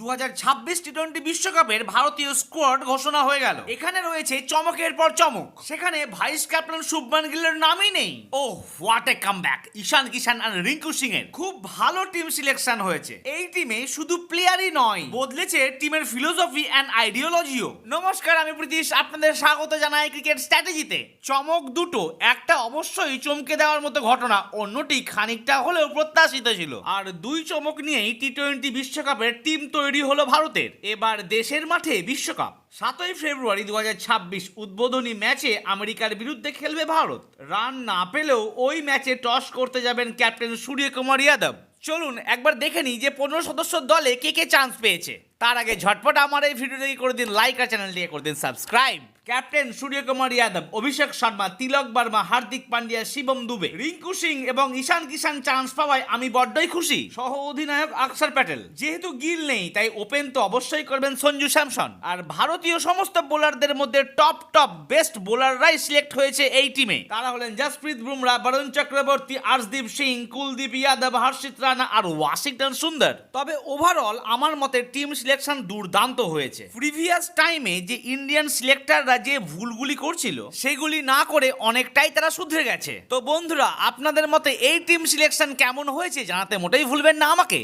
2026 টি-20 বিশ্বকাপের ভারতীয় স্কোয়াড ঘোষণা হয়ে গেল। এখানে রয়েছে চমকের পর চমক, সেখানে ভাইস ক্যাপ্টেন শুভমান গিলের নামই নেই। Oh what a comeback! Ishan Kishan আর রিঙ্কু সিং এর খুব ভালো টিম সিলেকশন হয়েছে। এই টিমে শুধু প্লেয়ারই নয়, বদলেছে টিমের ফিলোসফি অ্যান্ড আইডিওলজিও। নমস্কার, আমি প্রীতিশ, আপনাদের স্বাগত জানাই ক্রিকেট স্ট্র্যাটেজিতে। চমক দুটো, একটা অবশ্যই চমকে দেওয়ার মতো ঘটনা, অন্যটি খানিকটা হলেও প্রত্যাশিত ছিল। আর দুই চমক নিয়েই টি-20 বিশ্বকাপের টিম তৈরি হলো ভারতের। এবার দেশের মাঠে বিশ্বকাপ। 7ই ফেব্রুয়ারি 2026 উদ্বোধনী ম্যাচে আমেরিকার বিরুদ্ধে খেলবে ভারত। রান না পেলেও ওই ম্যাচে টস করতে যাবেন ক্যাপ্টেন সূর্যকুমার যাদব। চলুন একবার দেখে নিই যে 15 সদস্যের দলে কে কে চান্স পেয়েছে। তার আগে ঝটপট আমার এই ভিডিওটিকে করে দিন লাইক আর চ্যানেলটিকে করে দিন সাবস্ক্রাইব। ক্যাপ্টেন সূর্যকুমার যাদব, অভিষেক শর্মা, তিলক বর্মা, হার্দিক পান্ডিয়া, শিবম দুবে, রিঙ্কু সিং এবং ঈশান কিষান চান্স পাওয়ায় আমি বড্ডই খুশি। সহ অধিনায়ক অক্ষর প্যাটেল। যেহেতু গিল নেই তাই ওপেন তো অবশ্যই করবেন সঞ্জু স্যামসন। আর ভারতীয় সমস্ত বোলারদের মধ্যে টপ বেস্ট বোলাররাই সিলেক্ট হয়েছে এই টিমে। তারা হলেন জসপ্রীত বুমরা, বরুণ চক্রবর্তী, আর্শদীপ সিং, কুলদীপ যাদব, হর্ষিত রানা আর ওয়াশিংটন সুন্দর। তবে ওভারঅল আমার মতে টিম সিলেকশন দুর্দান্ত হয়েছে। প্রিভিয়াস টাইমে যে ইন্ডিয়ান সিলেক্টররা যে ভুলগুলি করছিল সেগুলি না করে অনেকটাই তারা শুধরে গেছে। তো বন্ধুরা, আপনাদের মতে এই টিম সিলেকশন কেমন হয়েছে জানাতে মোটেই ভুলবেন না আমাকে।